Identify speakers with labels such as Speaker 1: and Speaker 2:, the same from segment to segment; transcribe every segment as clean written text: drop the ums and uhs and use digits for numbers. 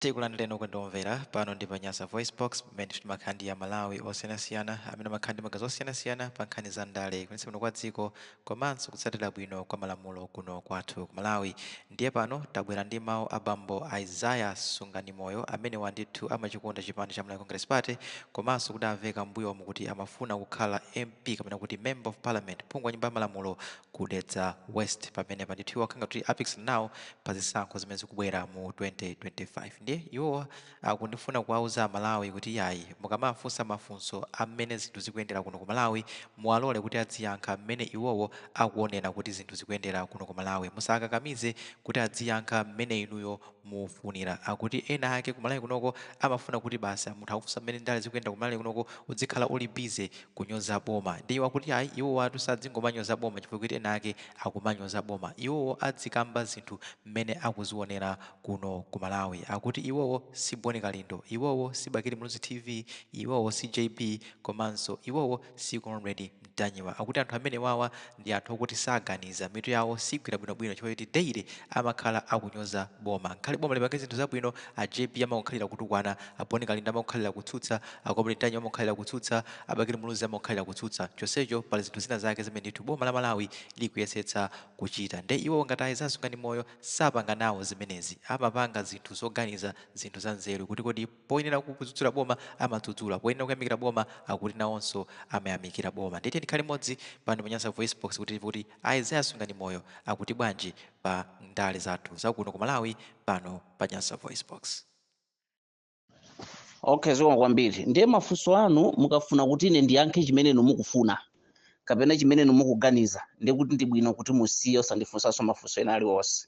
Speaker 1: tikulandireni kundomvera pano ndi Panyasa Voice Box mmene tili makhandi ya Malawi osiyanasiyana amene makhandi magazi osiyanasiyana pa nkhani za ndale kuyendetsa bwino kwa dziko komanso kutsatira bwino kwa malamulo kuno kwathu ku Malawi. Ndiye pano tabwera ndi mawu a Bambo Isaiah Sunganimoyo amene wandithu amachikonda chipani cha Malawi Congress Party komanso kuti amveka mbuyomu kuti amafuna kukhala MP kapena kuti Member of Parliament phungu wa nyumba ya malamulo kudetsa West pamene pandithu wakhanga kuti apikisana nawo pa zisankho zimene zikubwera mu 2025. Ndiye iwowa akundifuna kuwauza Malawi kuti yayi mukamafunsa mafunso amene zinthu zikuyendera kuno ku Malawi muwalole kuti adziyankha mmene iwowo akuonera kuti zinthu zikuyendera kuno ku Malawi, musakakamize kuti adziyankha mmene inuyo mufunira. Akuti ena ake ku Malawi kunoko amafuna kuti basi munthu akufunsa mmene ndale zikuyenda ku Malawi kunoko udzikhala uli busy kunyoza boma. Ndiye akuti ayi iwowo atusadzingomanyoza boma chifukwa kuti ena ake akumanyoza boma, iwowo adzikamba zinthu mmene akuzionera kuno ku Malawi. Akuti iwowo si Boni Kalindo, iwowo si Bakili Muluzi TV, iwowo si JP komanso iwowo si Conrad Mtanyiwa. Akuti anthu amene wawa ndi anthu okuti saganiza, mitu yawo sigwira bwinobwino chifukwa kuti daily amakhala akunyoza boma. Nkhale boma lipange zinthu zabwino, a JP amakhalira kutukwana, a Boni Kalindo amakhalira kutsutsa, a Conrad Mtanyiwa amakhalira kutsutsa, a Bakili Muluzi amakhalira kutsutsa. Chonsecho pali zinthu zina zake zimene ndithu boma la Malawi likuyesetsa kuchita. Nde iwo ngati Isaiah Sunganimoyo sapanga nawo zimenezi, amapanga zinthu zoganiza zinthu za nzeru kuti kodi poyenera kudzudzula boma amadzudzula, poyenera kuyamikira boma akuti nawonso amayamikira boma. Nditi ndikhale modzi pano Panyasa Voice Box kuti Isaiah Sunganimoyo akuti bwanji pa ndale zathu zakuno ku Malawi pano Panyasa Voice Box.
Speaker 2: Okay, zikomo kwambiri. Ndiye mafunso anu mukafuna kuti ine ndiyankhe chimene mukufuna kapena chimene mukuganiza, ndiye kuti ndi bwino kuti musiye osandifunsanso mafunso ena aliwonse.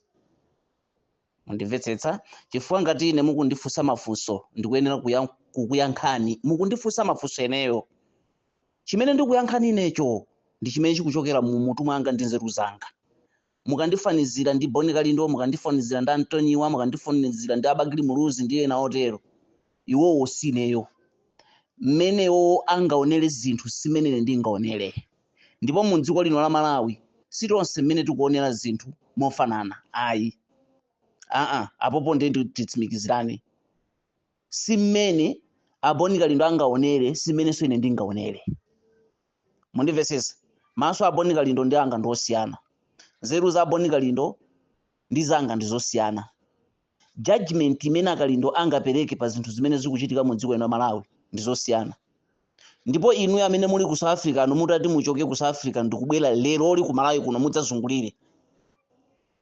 Speaker 2: Mundimvetsetsa? Chifukwa ngati ine mukundifunsa mafunso ndikuyenera kukuyankhani, mukundifunsa mafunso eneyo, chimene ndikuyankhani inecho ndi chimene chikuchokera mu mutu mwanga ndi nzeru zanga. Mukandifanizira ndi Boni Kalindo, mukandifanizira ndi Antonyiwa, mukandifanizira ndi Bakili Muluzi ndi ena otero, iwowo sineyo. Mmenewo angaonere zinthu simene ndingaonere. Ndipo mu dziko lino la Malawi sitonse mmene tikuonera zinthu mofanana ayi. Apopo ndiye titsimikizirane. Si mmene a Boni Kalindo angaonere simenenso ine ndingaonere. Mundimvetsetsa? Maso a Boni Kalindo ndi anga ndosiyana, nzeru za Boni Kalindo ndi zanga ndizosiyana. Judgment imene Kalindo angapereke pa zinthu zimene zikuchitika mu dziko lino la Malawi ndizosiyana. Ndipo inu amene muli ku South Africa anu mutati muchoke ku South Africa ndikubwera lero oli ku Malawi kuno mudzazungulire,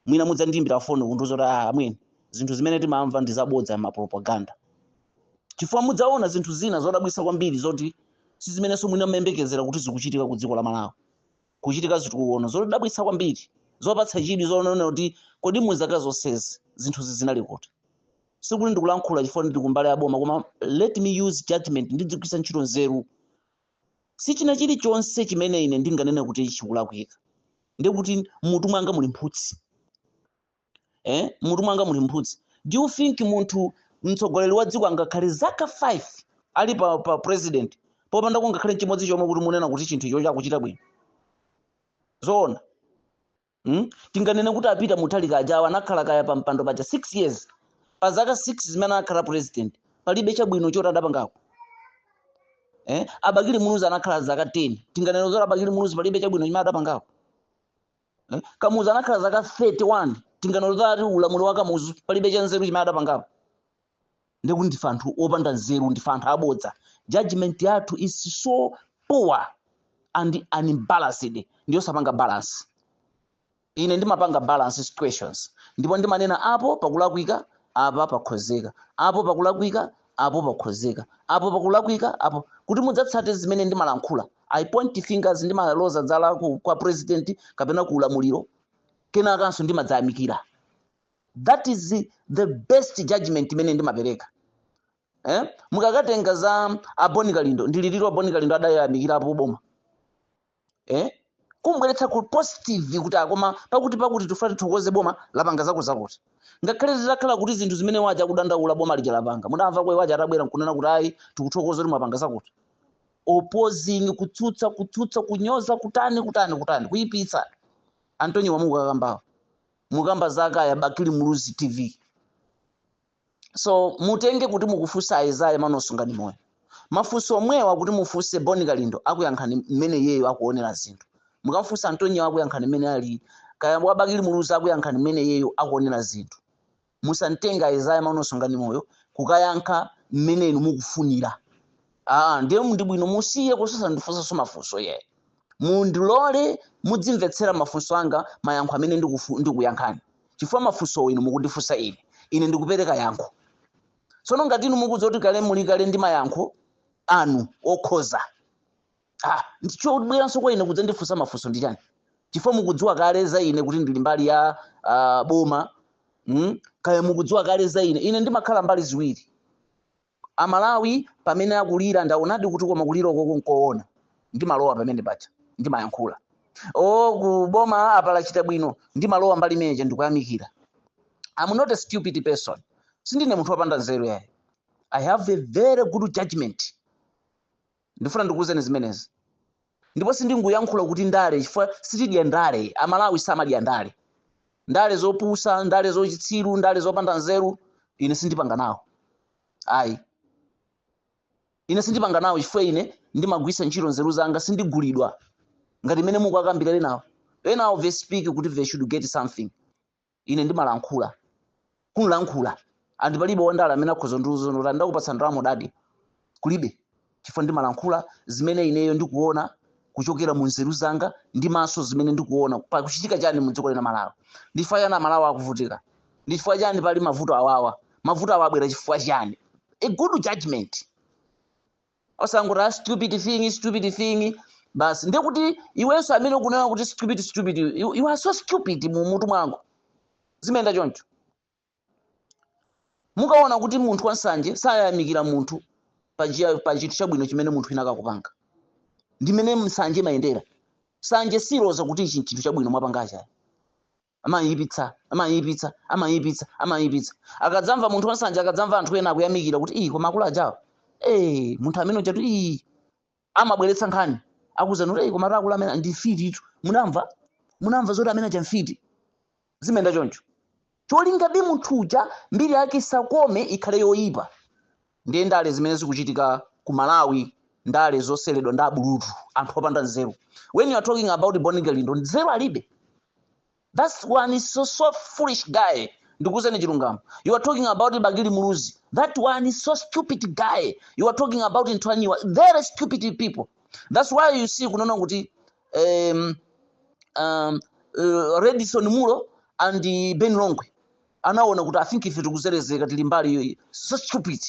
Speaker 2: mwina mudzandiyimbira foni kundizoti amweni zinthu zimene timamva ndi zabodza ma propaganda. Chifukwa mudzaona zinthu zina zodabwitsa kwambiri zoti si zimenenso mwina mmembekezera kuti zikuchitika ku dziko la Malawi. Kuchitika zinthu kuona zodabwitsa kwambiri, zopatsa chidwi zoonera kuti kodi mu zaka zonsezi zinthu zinali kuti. Sikuti ndikulankhula chifukwa ndi kumbali ya boma, koma let me use judgment, ndidzigwiritsa ntchito nzeru. Si china chilichonse chimene ine ndinganene kuti chikulakwika, ndi kuti mutu mwanga muli mphutsi. Mutu mwanga muli mphutsi. Do you think munthu mtsogoleri wa dziko angakhale zaka 5 ali pa president popanda kungakhale chimodzi chomwe kuti munena kuti chinthu icho chakuchita bwino? Zoona. Tinganene kuti apita Mutharika ajawa anakhala kaya pa mpando paja 6 years. Pa zaka 6 zimene akhala president palibe chabwino choti adapangako. A Bakili Muluzi anakhala zaka 10. Tinganene zoti Bakili Muluzi palibe chabwino chimene adapangako. Kamuzu anakhala zaka 31. Tinganene zoti ulamuliro wa Kamuzu palibe cha nzeru chimene adapangako. Ndikuti ndife anthu opanda nzeru, ndife anthu abodza. Judgment yathu is so poor and unbalanced. Ndiyo sapanga balance. Ine ndimapanga balance situations. Ndipo ndimanena apo pakulakwika, apa pakhozeka. Apo pakulakwika, apo pakhozeka. Apo pakulakwika, apo. Kuti mudzatsate zimene ndimalankhula. I point fingers ndimaloza dzala kwa president kapena ku ulamuliro. Kenakanso ndimadzayamikira. That is the best judgment imene ndimapereka. Mukakatenga za a Boni Kalindo, ndililiro Boni Kalindo adayamikira apo boma. Kumbweretsa ku positive kuti akoma pakuti tufati tukoze boma lapanga zakuti. Ngakhale zitakhala kuti zinthu zimene waja kudandaula boma lija lapanga. Mudamva kwe waja atabwera kunena kuti ayi tikuthokoza kuti mwapanga zakuti. Opposing, kutsutsa, kunyoza, kutani, kuyipitsa. Antonyiwa mukakamba zaka ya Bakili Muluzi TV. So mutenge kuti mukufunsa Isaiah manosungani moyo. Mafunso omwewa kuti mufunse Boni Kalindo akuyankhani mmene yeyo akuonera zinthu. Mukafunsa Antonio akuyankhani mmene ali, kaya wabakili muluza akuyankhani mmene yeyo akuonera zinthu. Musantenga Isaiah manosungani moyo kukayankha mmene inu mukufunira. Ndiye ndi bwino musiye kusasa ndifunsa so mafunso ye. Mundilole mudzimvetsera mafunso anga mayankho amene ndikuyankhani. Chifukwa mafunso inu mukundifunsa ine ndikupereka yankho. Sono ngati inu mukudziwa kuti kale muli kale ndi mayankho anu okhoza. Ndicho bweranso kwa ine kudzandifunsa mafunso ndi chani. Chifukwa mukudziwa kale za ine kuti ndili mbali ya boma, kaya mukudziwa kale za ine ndimakhala mbali ziwiri. Amalawi pamene akulira ndaonadi kuti koma kulira okoko nkoona. Ndimalowa pamene pacha, ndimayankhula. Kuboma apalachita bwino, ndimalowa mbali meje ndikuyamikira. I'm not a stupid person. Sindine munthu wapanda nzeru yaye. I have a very good judgment. Ndifuna ndikuwuzeni zimenezi. Ndipo sindinguyankhula kuti ndale chifukwa sitidya ndale. Amalawi samadya ndale. Ndale zopusa, ndale zochitsiru, ndale zopanda nzeru, ine sindipanga nawo. Ine sindipanga nawo chifukwa ine ndimagwisa ntchito nzeru zanga sindigulidwa. Ngati mene mukakambirana nawo. Enawo they speak kuti they should get something. Ine ndimalankhula. Kunlankhula. Andi palibe wandala amene akhoza nduzonora ndakupatsa ndalamo dadi. Kulibe. Chifukwa ndimalankhula zimene ineyo ndikuona kuchokera mu nzeru zanga ndi maso zimene ndikuona pa kuchitika chani mu dziko la Malawi. Ndifuna yana Malawi akuvutika. Ndifuna chani pali mavuto awawa. Mavuto awabwera chifukwa chani. A good judgment. Osangura stupid thing. Basi ndekuti iwenso amene ukunena kuti stupid you are so stupid mu mutu mwangu. Zimenda choncho. Mukaona kuti munthu wansanje sayamikira munthu pa chinthu chabwino chimene munthu ina akakupanga. Ndimene msanje mayendera. Sanje siloza kuti ichi chinthu chabwino mwapanga chayi. Amayipitsa. Akadzamva munthu wansanje akadzamva anthu ena akuyamikira kuti koma akula ajawo. Munthu amene chatu amabweretsa nkhani. Akuza kuti koma akula amene ndi fiti itu. Munamva zoti amene chamfiti. Zimenda choncho. Cholinga bi munthuja mbiri yake sakome ikhale yoyipa. Ndiye ndale zimene zikuchitika ku Malawi, ndale zoseledwa nda bulutu, anthu opanda nzeru. When you are talking about Boni Kalindo, nzeru alibe. That's one is so foolish guy. Ndikuzeni chilungamo. You are talking about Bagili Muluzi. That one is so stupid guy. You are talking about Ntwanyiwa. Very stupid people. That's why you see kunaona kuti Redison Mulo and Ben Longwe. Anaona kuti I think if tikuzerezeka tili mbali so stupid.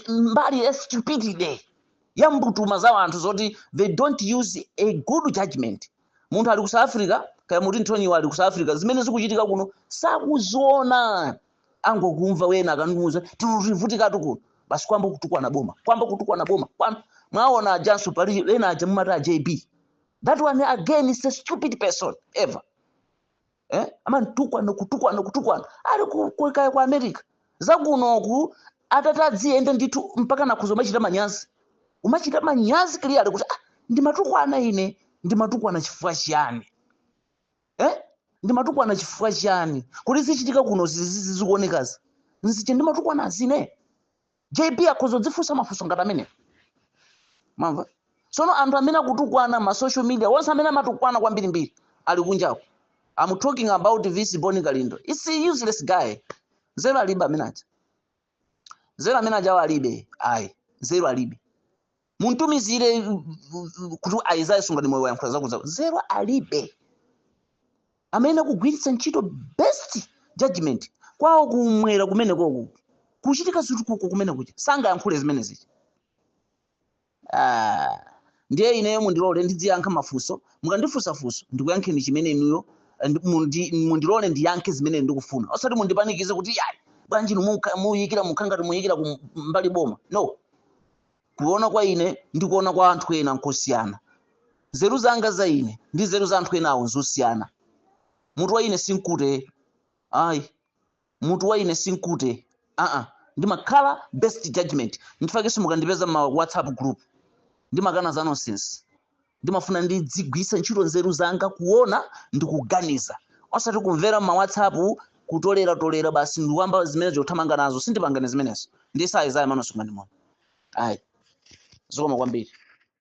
Speaker 2: Mbali stupidity. Yambutuma za anthu zoti they don't use a good judgment. Munthu ali ku South Africa, kaya muti Ntwanyiwa ali ku South Africa, zimene zikuchitika kuno sakuziona. Angokumva wena akanuza tirivutika tukuno. Basi kwamba kutukwana boma. Mwaona Jansu pali wena aja mumata JB. That one again is a stupid person ever. Ama kutukwana. Ali kwa America. Zakunoku atatadziende ndithu mpaka nakuzo machita manyazi. Umachita manyazi clear kuti ndimatukwana ine, ndimatukwana chifukwa chani. Ndimatukwana chifukwa chani. Kuti zichitika kuno zikuonekazi. Nziche ndimatukwana zine. JB akhoza dzifunsa mafunso ngati amene. Mamva? Sono anthu amene akutukwana ma social media, onse amene amatukwana kwambiri ali kunjako. I'm talking about this Boni Kalindo. It's a useless guy. Zero alibe amenaja. Zero amenaja walibe. Zero alibe. Muntumizire kuti Isaiah sungani moyo yankhula zakuza. Zero alibe. Amene kugwiritsa ntchito best judgment. Kwawo kumwera kumene koko. Kuchitika zinthu kuko kumene kuja. Sanga yankhule zimene zichi. Ndiye ineyo mundilole ndidziyankha mafunso. Mukandifunsa funso ndikuyankheni chimene inuyo mundilole ndiyankhe zimene ndikufuna. Osati mundipanikize kuti bwanji muyikira mukhangati muyikira mbali boma. No. Kuona kwa ine ndikuona kwa anthu ena nkosiyana. Zeru zanga za ine ndi zeru za anthu enawo nzosiyana. Mutu wa ine sinkute. Mutu wa ine sinkute. Ndimakhala best judgment. Ndifakenso mukandipeza ma WhatsApp group. Ndimakana za nonsense. Ndimafuna ndidzigwisa ntchito nzeru zanga kuona ndikuganiza. Osati kumvera ma WhatsApp kutolera basi ndiwamba zimene zothamanga nazo sindipangane zimenezo ndi sai zaya mano sukumandimona ayi zikoma kwambiri